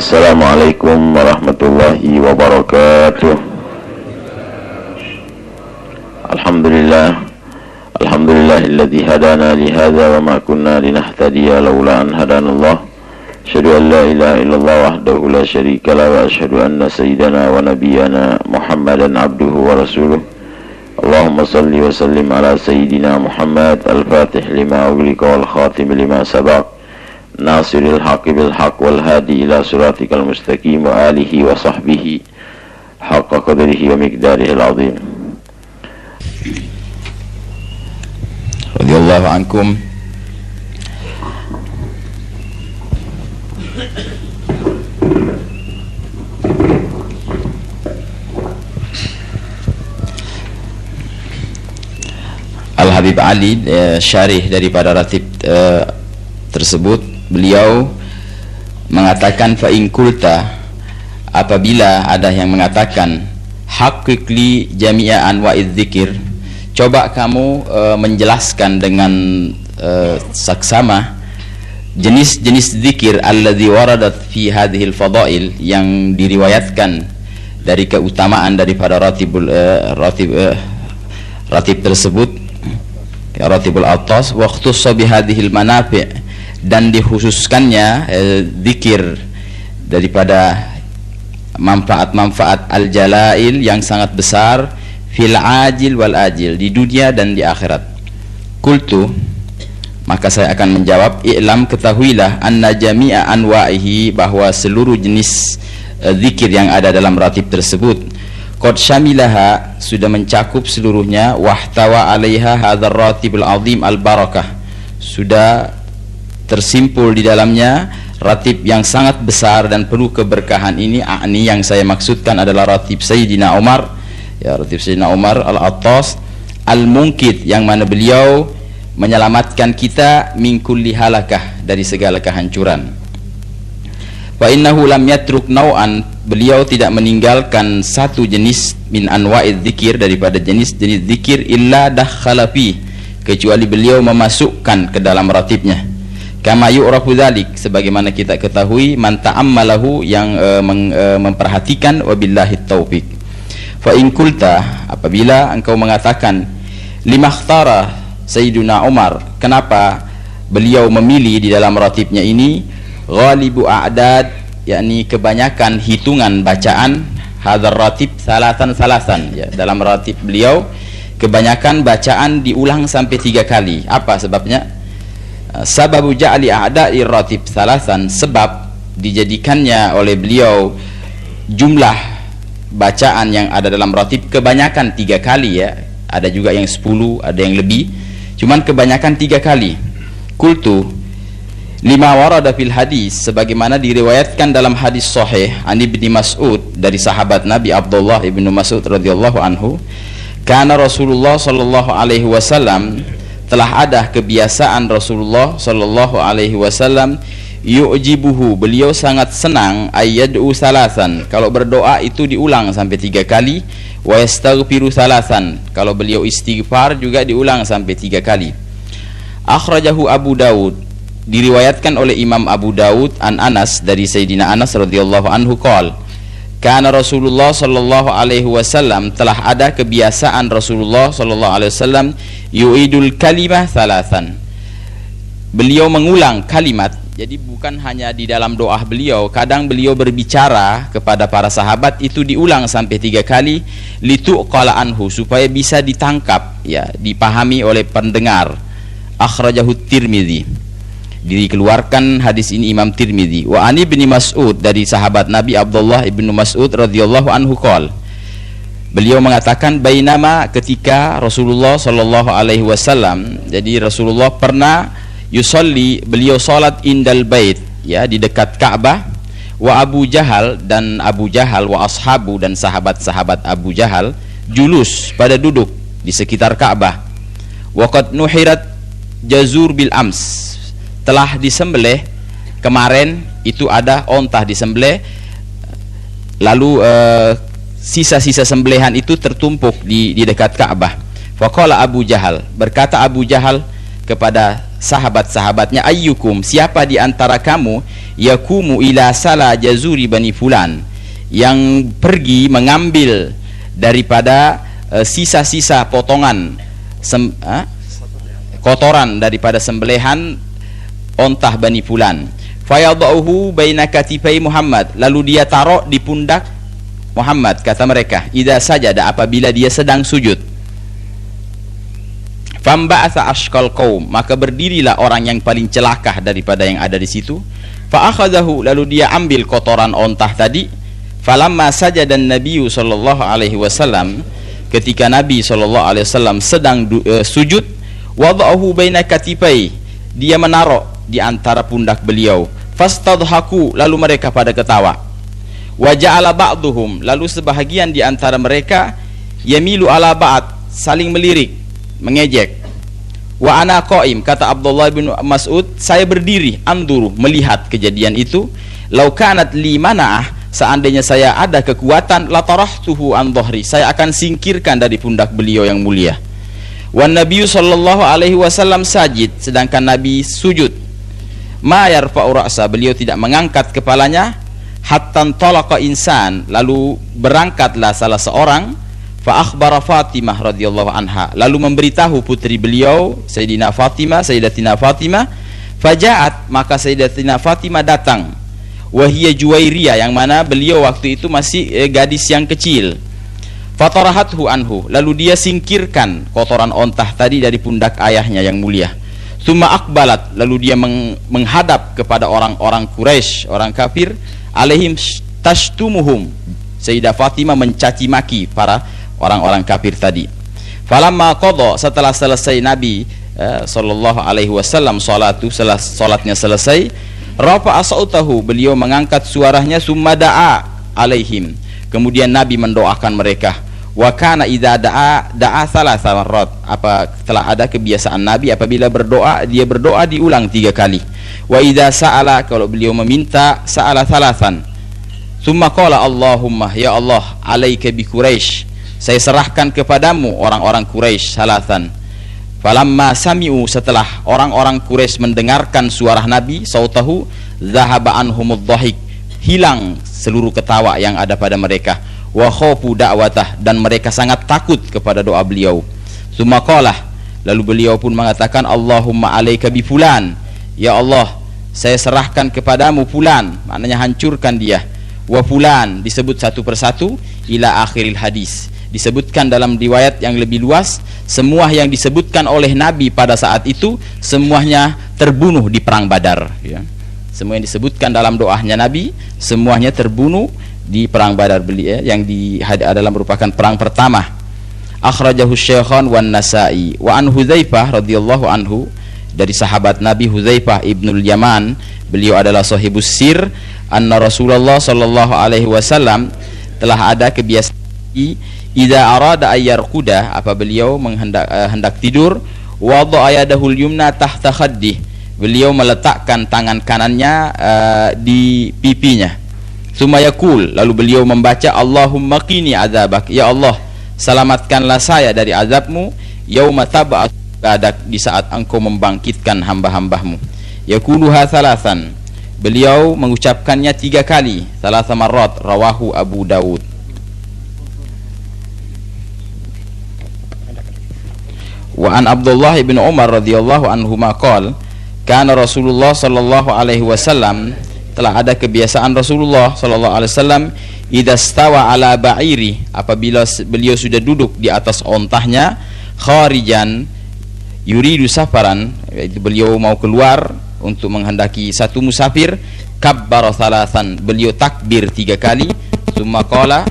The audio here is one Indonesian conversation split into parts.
Assalamualaikum warahmatullahi wabarakatuh. Alhamdulillahilladzi hadana li hadza wa ma kunna linahtadiya laula an hadanallah. Asyhadu an la ilaha illallah wahdahu la syarika lah wa asyhadu anna sayyidana wa nabiyyana Muhammadan abduhu wa rasuluh. Allahumma salli wa sallim ala sayyidina Muhammad al-fatih lima ughliqa wal khatim lima sabaq. Nasiril haqqi bil haqq wal hadi ila siratikal mustaqim wa alihi wa sahbihi haqqa qadrihi wa miqdarihi al-azim. Radhiyallahu ankum. Al-Habib Ali syarih daripada ratib tersebut, beliau mengatakan fa in kulta, apabila ada yang mengatakan haqiqli jami'a anwa'iz dzikir, coba kamu menjelaskan dengan saksama jenis-jenis zikir alladzi waradat fi hadhil fadail, yang diriwayatkan dari keutamaan daripada ratib tersebut, ratibul atas, wa khusussa bi hadhil manafi', dan dikhususkannya zikir daripada manfaat-manfaat al-jalail yang sangat besar fil ajil wal ajil, di dunia dan di akhirat. Qultu, maka saya akan menjawab, i'lam, ketahuilah, anna jami'a anwa'ihi, bahwa seluruh jenis zikir yang ada dalam ratib tersebut, qad syamilaha, sudah mencakup seluruhnya, wahtawa 'alaiha hadzal ratibul azim al barakah, sudah tersimpul di dalamnya ratib yang sangat besar dan penuh keberkahan ini. Yang saya maksudkan adalah ratib Sayyidina Umar, ya, ratib Sayyidina Umar al-Attas al-Munkit, yang mana beliau menyelamatkan kita min kulli halakah, dari segala kehancuran. Wa innahu lam yatruk nau'an, beliau tidak meninggalkan satu jenis min anwa'iz dzikir, daripada jenis-jenis zikir, illa dakhala fi, kecuali beliau memasukkan ke dalam ratibnya. Kama yu'rafu dzalik, sebagaimana kita ketahui, man ta'ammalahu, yang memperhatikan, wabillahi taufiq. Fa in kulta, apabila engkau mengatakan limakhtara Sayyiduna Umar, kenapa beliau memilih di dalam ratibnya ini ghalibu a'dad, yakni kebanyakan hitungan bacaan, hadzal ratib salasan, ya, dalam ratib beliau kebanyakan bacaan diulang sampai 3 kali. Apa sebabnya? Sababu ja'li a'da'i ratib salasan, sebab dijadikannya oleh beliau jumlah bacaan yang ada dalam ratib kebanyakan 3 kali, ya, ada juga yang 10, ada yang lebih, cuman kebanyakan 3 kali. Qultu, lima warada fil hadis, sebagaimana diriwayatkan dalam hadis sahih an Ibnu Mas'ud, dari sahabat Nabi Abdullah ibnu Mas'ud radhiyallahu anhu, kana Rasulullah sallallahu alaihi wasallam, telah ada kebiasaan Rasulullah sallallahu alaihi wasallam, yu'jibuhu, beliau sangat senang, ayyad'u salasan, kalau berdoa itu diulang sampai 3 kali, wa yastaghfiru salasan, kalau beliau istighfar juga diulang sampai 3 kali. Akhrajahu Abu Daud, diriwayatkan oleh Imam Abu Daud an Anas, dari Sayyidina Anas radhiyallahu anhu, qala kana Rasulullah sallallahu alaihi wasallam, telah ada kebiasaan Rasulullah sallallahu alaihi wasallam, yu'idul kalimah salasan, beliau mengulang kalimat. Jadi bukan hanya di dalam doa beliau, kadang beliau berbicara kepada para sahabat itu diulang sampai 3 kali, lituqala anhu, supaya bisa ditangkap, ya, dipahami oleh pendengar. Akhrajahu Tirmidzi, dikeluarkan hadis ini Imam Tirmidzi. Wa ani bin Mas'ud, dari sahabat Nabi Abdullah ibnu Mas'ud radhiyallahu anhu, qol, beliau mengatakan, bainama, ketika Rasulullah sallallahu alaihi wasallam, jadi Rasulullah pernah yusolli, beliau salat indal bait, ya, di dekat Ka'bah, wa Abu Jahal, dan Abu Jahal, wa ashabu, dan sahabat-sahabat Abu Jahal, julus, pada duduk di sekitar Ka'bah. Wa qad nuhirat jazur bil ams, telah disembelih kemarin, itu ada ontah disembelih, lalu sisa-sisa sembelihan itu tertumpuk di dekat Ka'bah. Faqala Abu Jahal, berkata Abu Jahal kepada sahabat-sahabatnya, ayyukum, siapa di antara kamu yakumu ila sala jazuri bani fulan, yang pergi mengambil daripada sisa-sisa potongan kotoran daripada sembelihan ontah bani fulan. Fayadauhu baina katifai Muhammad, lalu dia taruh di pundak Muhammad, kata mereka, idza sajada, apabila dia sedang sujud. Famba'atha ashqal qaum, maka berdirilah orang yang paling celaka daripada yang ada di situ. Fa akhadahu, lalu dia ambil kotoran ontah tadi. Falamma sajada an-nabiyyu sallallahu alaihi wasallam, ketika Nabi sallallahu alaihi wasallam sedang sujud, wada'ahu baina katifai, dia menaruh di antara pundak beliau. Fastadhaku, lalu mereka pada ketawa. Wa ja'ala ba'duhum, lalu sebahagian di antara mereka yamilu ala ba'd, saling melirik, mengejek. Wa ana qaim, kata Abdullah bin Mas'ud, saya berdiri, anduru, melihat kejadian itu. Lau kanat li mana'ah, seandainya saya ada kekuatan, la tarahtuhu an dhahri, saya akan singkirkan dari pundak beliau yang mulia. Wan nabiyyu sallallahu alaihi wasallam sajid, sedangkan Nabi sujud. Ma yarfa'u ra'sa, beliau tidak mengangkat kepalanya. Hatta talaqa insan, lalu berangkatlah salah seorang. Fa akhbara Fatimah radhiyallahu anha, lalu memberitahu putri beliau Sayyidatina Fatimah. Faja'at, maka Sayyidatina Fatimah datang. Wahiyya Juwairiyah, yang mana beliau waktu itu masih gadis yang kecil. Fatarahathu anhu, lalu dia singkirkan kotoran ontah tadi dari pundak ayahnya yang mulia. Summa akbalat, lalu dia menghadap kepada orang-orang Quraisy, orang kafir. Alaihim tashtumuhum, Sayyidah Fatimah mencaci maki para orang-orang kafir tadi. Falamma qada, setelah selesai Nabi sallallahu alaihi wasallam salatnya selesai, rafa'a sautahu, beliau mengangkat suaranya, summa da'a alaihim, kemudian Nabi mendoakan mereka. Wa kana idza da'a thalatha marrat, apa telah ada kebiasaan Nabi apabila berdoa, dia berdoa diulang 3 kali. Wa idza sa'ala, kalau beliau meminta, sa'ala thalathan. Summa qala Allahumma, ya Allah, alaika bi Quraisy, saya serahkan kepadamu orang-orang Quraisy, salatan. Falamma sami'u, setelah orang-orang Quraisy mendengarkan suara Nabi, sautahu, zahaba anhumud dhahik, hilang seluruh ketawa yang ada pada mereka. Wa khafu da'watah, dan mereka sangat takut kepada doa beliau. Summa qala, lalu beliau pun mengatakan, Allahumma alaika bi fulan, ya Allah, saya serahkan kepadamu fulan, maknanya hancurkan dia. Wa fulan, disebut satu persatu, ila akhiril hadis, disebutkan dalam riwayat yang lebih luas, semua yang disebutkan oleh Nabi pada saat itu semuanya terbunuh di perang Badar, ya. Semua yang disebutkan dalam doanya Nabi semuanya terbunuh di perang Badar, yang adalah merupakan perang pertama. Akhrajahu Syaikhan wan Nasa'i. Wa an Hudzaifah radhiyallahu anhu, dari sahabat Nabi Hudzaifah ibnul Yaman, beliau adalah sahibus sir, anna Rasulullah sallallahu alaihi wasallam telah ada kebiasaan idza arada ayyarquda, apa beliau hendak tidur, wada'a yadahul yumna tahta khaddih, beliau meletakkan tangan kanannya di pipinya. Summa yaqul, lalu beliau membaca, Allahumma qini adzabak, ya Allah, selamatkanlah saya dari azabmu, yauma tab'ats badak, di saat engkau membangkitkan hamba-hambamu. Yaquluha thalathan, beliau mengucapkannya 3 kali, thalatha marrat, rawahu Abu Dawud. Wa an Abdullah bin Umar radhiyallahu anhuma qala, kana Rasulullah sallallahu alaihi wasallam, telah ada kebiasaan Rasulullah sallallahu alaihi wasallam, idza stawa ala ba'iri, apabila beliau sudah duduk di atas ontahnya, kharijan yuridu safaran, yaitu beliau mau keluar untuk menghendaki satu musafir, kabbara thalathan, beliau takbir 3 kali, summa qala,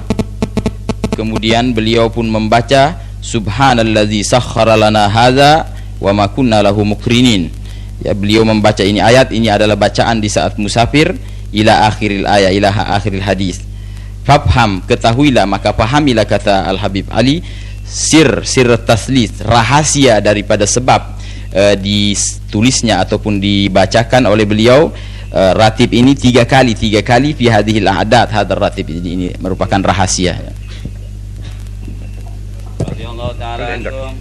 kemudian beliau pun membaca, subhanallazi sakhkhara lana hadza wa ma kunna lahu muqrinin. Ya, beliau membaca ini ayat, ini adalah bacaan di saat musafir, ila akhiril ayat, ila akhiril hadis. Fafham, ketahuilah, maka pahamilah, kata Al-Habib Ali, sir taslis, rahasia daripada sebab ditulisnya ataupun dibacakan oleh beliau ratib ini 3 kali fi hadhil a'dad, hadar ratib ini merupakan rahasia. Radhiyallahu ta'ala anhum.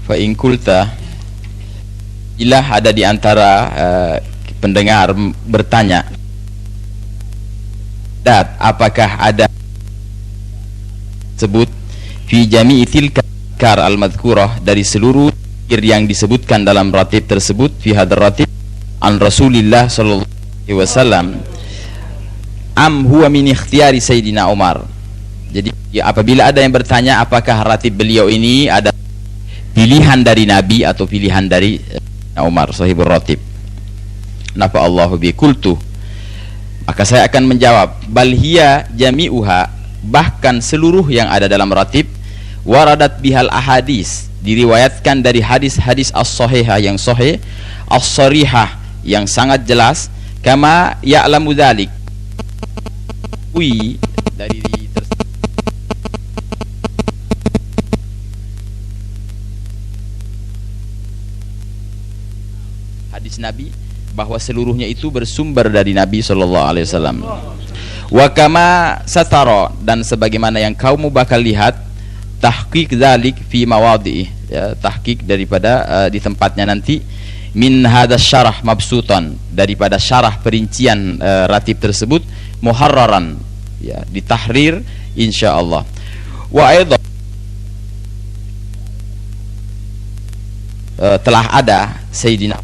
fa in qulta, bila ada di antara pendengar bertanya, apakah ada sebut fi jami'i tilka kar al-madhkurah, dari seluruh yang disebutkan dalam ratib tersebut, fi hadar ratib an Rasulillah sallallahu alaihi wasallam, am huwa min ikhtiyari Sayyidina Umar. Jadi apabila ada yang bertanya apakah ratib beliau ini ada pilihan dari Nabi atau pilihan dari Umar sahibur ratib, nafa Allahu bi qultu, maka saya akan menjawab, bal hiya jami'uha, bahkan seluruh yang ada dalam ratib, waradat bihal ahadis, diriwayatkan dari hadis-hadis as-sahihah yang sahih, as-sarihah yang sangat jelas, kama ya'lamu dzalik, dari hadis Nabi, bahwa seluruhnya itu bersumber dari Nabi sallallahu alaihi wasallam. Wa kama satara, dan sebagaimana yang kamu bakal lihat, tahqiq dzalik fi mawadhi'i, ya, tahqiq daripada di tempatnya nanti, min hadas syarah mabsutan, daripada syarah perincian ratib tersebut, muharraran, ya, ditahrir insyaallah. Wa aidan telah ada Sayyidina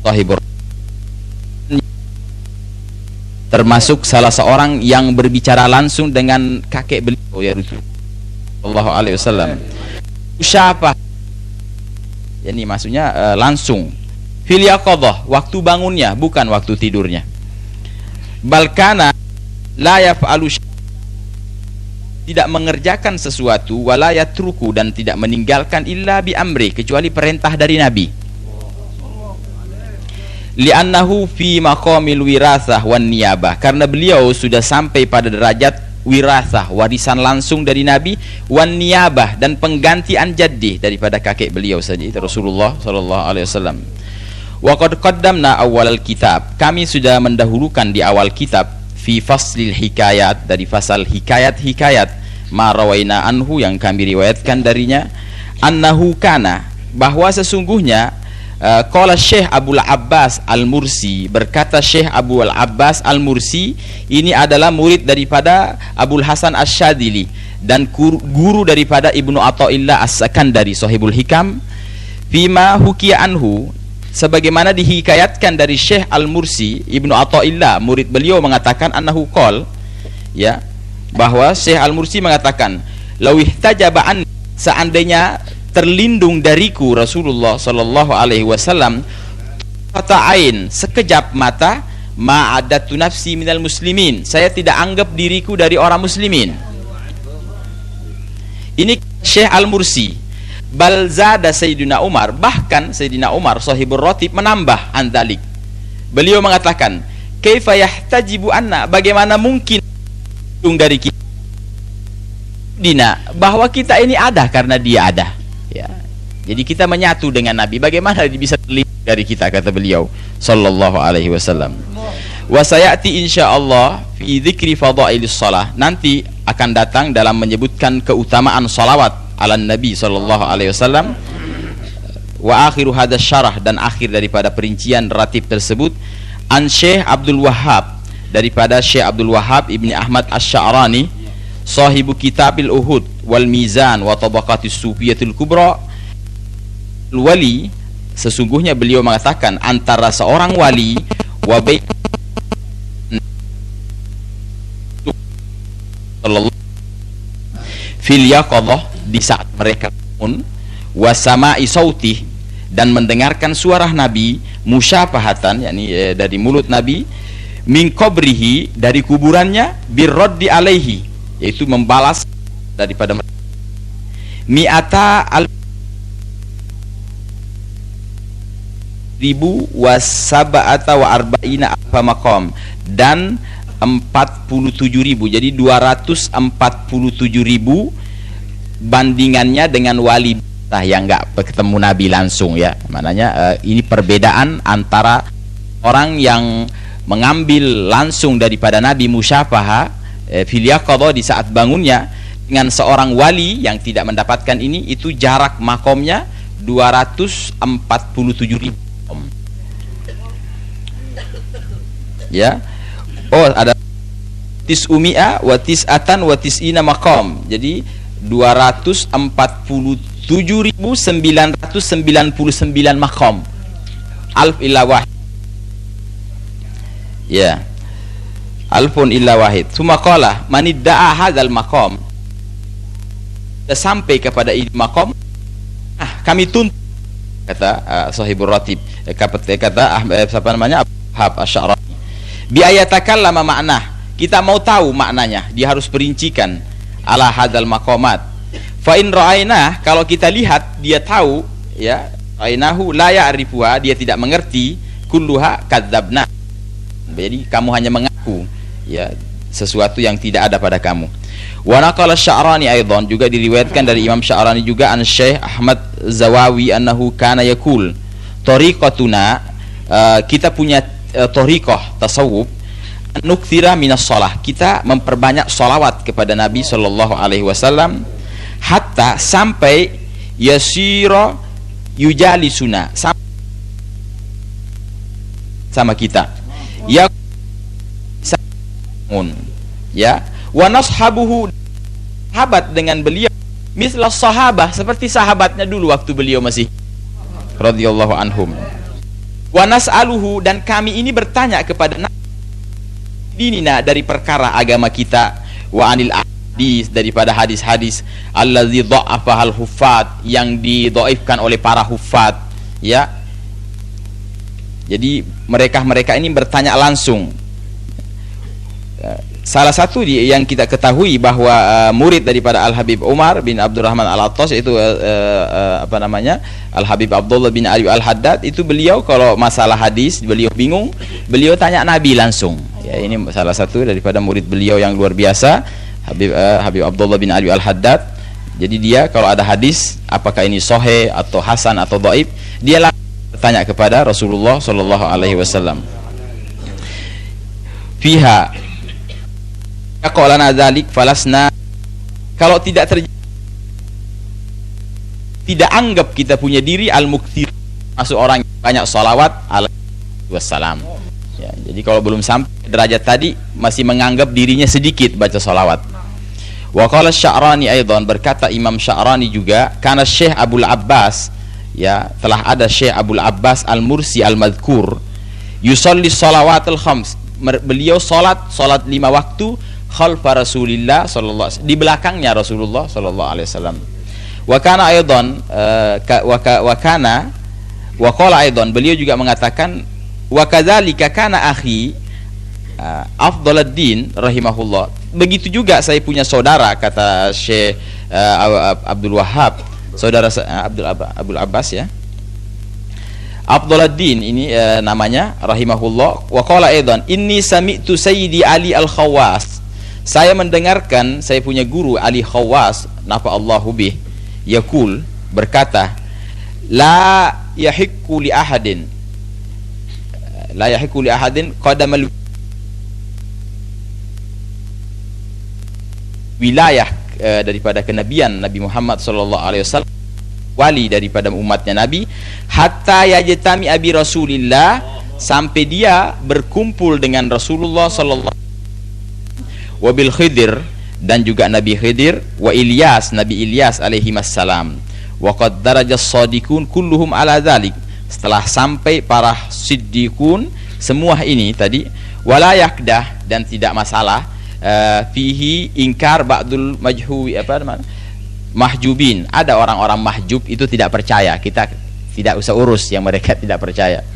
sahibur, termasuk salah seorang yang berbicara langsung dengan kakek beliau, ya Rasulullah sallallahu alaihi wasallam. Siapa? Yani maksudnya langsung fil yaqadhah, waktu bangunnya, bukan waktu tidurnya. Balkana la yaf'alu, tidak mengerjakan sesuatu, wala yatruku, dan tidak meninggalkan, illa bi amri, kecuali perintah dari Nabi. Li'annahu fi maqamil wirasah wan niyabah, karena beliau sudah sampai pada derajat wirasah, warisan langsung dari Nabi, wan niyabah, dan penggantian jaddi daripada kakek beliau saja, Rasulullah sallallahu alaihi wasallam. Wa qad qaddamna awal kitab, kami sudah mendahulukan di awal kitab, fi faslil hikayat, dari fasal hikayat-hikayat, ma rawaina anhu, yang kami riwayatkan darinya, annahu kana, bahwa sesungguhnya qala Syekh Abul Abbas Al-Mursi, berkata Syekh Abul Abbas Al-Mursi, ini adalah murid daripada Abul Hasan Asy-Syadzili dan guru daripada Ibnu Athaillah As-Sakandari sahibul hikam, fima hukiya anhu, sebagaimana dihikayatkan dari Syekh Al-Mursi, Ibnu Athaillah murid beliau mengatakan, annahu qol, ya, bahwa Syekh Al-Mursi mengatakan, law ihtajaba an, seandainya terlindung dariku Rasulullah sallallahu alaihi wasallam, fata'ain, sekejap mata, ma'adatu nafsi minal muslimin, saya tidak anggap diriku dari orang muslimin. Ini Syekh Al-Mursi. Bal zada Sayyidina Umar, bahkan Sayyidina Umar sahibur ratib menambah andalik. Beliau mengatakan, kaifa yahtajibu anna, bagaimana mungkin dari kita dina, bahwa kita ini ada karena dia ada, ya. Jadi kita menyatu dengan Nabi, bagaimana bisa terlindung dari kita, kata beliau sallallahu alaihi wasallam. Wa sayati insyaallah fi dzikri fadailis shalah, nanti akan datang dalam menyebutkan keutamaan salawat ala Nabi sallallahu alaihi wasallam. Wa akhiru hadas syarah, dan akhir daripada perincian ratib tersebut, an Syekh Abdul Wahhab, daripada Syekh Abdul Wahhab Ibni Ahmad Asy-Sya'rani, sahibu kitabil Uhud wal Mizan wa tabaqatis sufiyatul kubra, wali, sesungguhnya beliau mengatakan, antara seorang wali wa bain fil yaqadhah, di saat mereka bangun, wa sama'i sautih, dan mendengarkan suara Nabi, musyafahatan, yakni dari mulut Nabi, min qabrihi, dari kuburannya, birraddi alaihi, yaitu membalas daripada mi'ata al ribu wasaba'ata wa arba'ina alfa maqam, dan 47.000, jadi 247.000 bandingannya dengan wali yang enggak ketemu Nabi langsung, ya. Maknanya ini perbedaan antara orang yang mengambil langsung daripada Nabi musyafaha fil yaqadha, di saat bangunnya, dengan seorang wali yang tidak mendapatkan ini, itu jarak makomnya 247.000 makom. Ya. Oh, ada tis'umi'a wa tis'atan wa tis'ina makom. Jadi 247.999 makom. Alf illa wahid. Ya. Alfun illa wahid. Suma qala man idda'a hadzal maqam. Sampai kepada ini makom, kami tuntut, kata sahibul ratib, kata siapa namanya, Ahab Asy'ari, bi ayatakallama makna, kita mau tahu maknanya, dia harus perincikan ala hadzal maqamat. Fa in ra'aina, kalau kita lihat dia tahu, ya, ra'ainahu la ya'rifuha, dia tidak mengerti, kulluha kadzabna, jadi kamu hanya mengaku, ya, sesuatu yang tidak ada pada kamu. Wa naqala Sya'rani aidan, juga diriwayatkan dari Imam Sya'rani juga an Syekh Ahmad Zawawi annahu kana yaqul tariqatuna, kita punya thariqah tasawuf, nukthira minas shalah, kita memperbanyak salawat kepada Nabi sallallahu alaihi wasallam, hatta sampai yasira yujalisuna, sama kita, ya, ya, wa nashabuhu, sahabat dengan beliau, mislah sahabah, seperti sahabatnya dulu waktu beliau masih radhiyallahu anhum. Wa nas'aluhu, dan kami ini bertanya kepada Nabi dinina, dari perkara agama kita, wa anil hadis, daripada hadis-hadis, allazi dha'afahal huffaz, yang didhaifkan oleh para huffaz, ya. Jadi mereka ini bertanya langsung. Salah satu yang kita ketahui bahwa murid daripada Al-Habib Umar bin Abdurrahman Al-Attas, itu apa namanya, Al-Habib Abdullah bin Ali Al-Haddad, itu beliau kalau masalah hadis beliau bingung, beliau tanya Nabi langsung. Ya, ini salah satu daripada murid beliau yang luar biasa, Habib Abdullah bin Ali Al-Haddad. Jadi dia kalau ada hadis, apakah ini sahih atau hasan atau dhaif, dia langsung bertanya kepada Rasulullah sallallahu alaihi wasallam. Fiha qolana dzalik falasna, kalau tidak terjadi, tidak anggap kita punya diri al-mukthir, masuk orang yang banyak salawat alaihi wassalam, ya. Jadi kalau belum sampai derajat tadi, masih menganggap dirinya sedikit baca salawat. Wa qala Sya'rani aidan, berkata Imam Sya'rani juga, karena Syekh Abdul Abbas, ya, telah ada Syekh Abdul Abbas Al-Mursi Al-Madhkur, yusalli shalawatul khams, beliau salat 5 waktu khalfa Rasulillah sallallahu alaihi wasallam, di belakangnya Rasulullah sallallahu alaihi wasallam. Wa kana aidan wa qala aidan, beliau juga mengatakan, wa kadzalika kana akhi Afdaluddin rahimahullah, begitu juga saya punya saudara, kata Syekh Abdul Wahhab, saudara Abdul Abbas, ya, Afdaluddin ini namanya rahimahullah. Wa qala aidan inni sami'tu sayyidi Ali Al-Khawwas, saya mendengarkan saya punya guru Ali Khawwas, nafa Allahu bih, yaqul, berkata, la yahiqqu li ahadin qadamal wilayah daripada kenabian Nabi Muhammad sallallahu alaihi wasallam, wali daripada umatnya Nabi, hatta yajtami abi Rasulillah, sampai dia berkumpul dengan Rasulullah sallallahu, wabil Khidir, dan juga Nabi Khidir, wa Ilyas, Nabi Ilyas alaihi wassalam, wa qad darajas shadiqun kulluhum ala dzalik, setelah sampai para siddiqun semua ini tadi, wala yakdah, dan tidak masalah, fihi ingkar ba'dul majhubi, apa namanya, mahjubin, ada orang-orang mahjub itu tidak percaya, kita tidak usah urus yang mereka tidak percaya.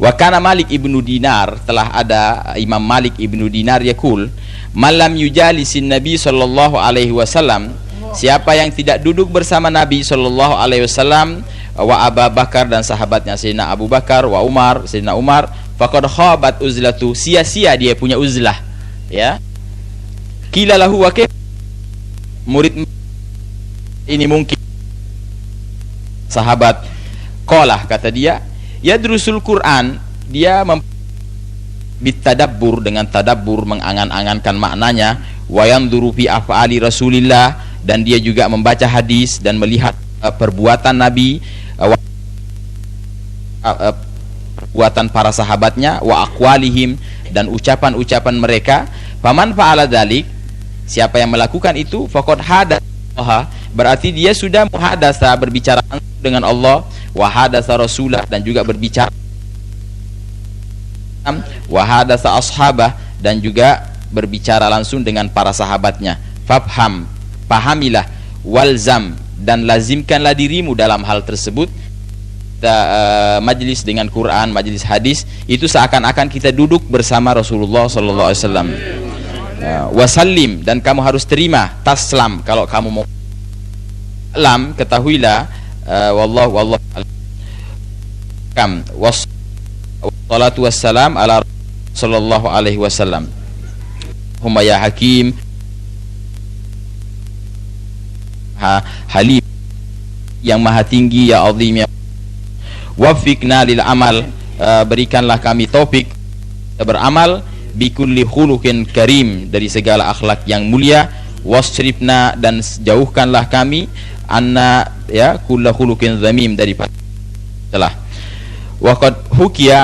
Wa kana Malik ibnu Dinar, telah ada Imam Malik ibnu Dinar yaqul, malam yujalisin Nabi sallallahu alaihi wasallam, siapa yang tidak duduk bersama Nabi sallallahu alaihi wasallam, wa Abu Bakar, dan sahabatnya Sayyidina Abu Bakar, wa Umar, Sayyidina Umar, faqad khabat uzlatu, sia-sia dia punya uzlah, ya. Qila lahu wa murid ini mungkin sahabat, qala, kata dia, yadrusul Quran, dia bitadabbur, dengan tadabbur, mengangan-angankan maknanya, wa yanzuru fi af'ali Rasulillah, dan dia juga membaca hadis dan melihat perbuatan Nabi, perbuatan para sahabatnya, wa aqwalihim, dan ucapan-ucapan mereka. Faman fa'ala dzalik, siapa yang melakukan itu, faqad hadatha, berarti dia sudah muhadasa, berbicara dengan Allah, wa hadatsa rasulah, dan juga berbicara, wa hadatsa ashabah, dan juga berbicara langsung dengan para sahabatnya. Fafham, pahamilah, walzam, dan lazimkanlah dirimu dalam hal tersebut. Majlis dengan Quran, majlis hadis, itu seakan-akan kita duduk bersama Rasulullah sallallahu alaihi wasallam. Wasallim, dan kamu harus terima, taslam, kalau kamu mau lam, ketahuilah, wallahu kam wassalatu wassalam ala sallallahu alaihi wasallam. Huma ya hakim halim, yang maha tinggi, ya azim, ya wafiqna lil amal, berikanlah kami taufik beramal, bikulli khuluqin karim, dari segala akhlak yang mulia, wasrifna, dan jauhkanlah kami, anna, ya, kullu khuluqin zamim, daripada telah waqad hukiya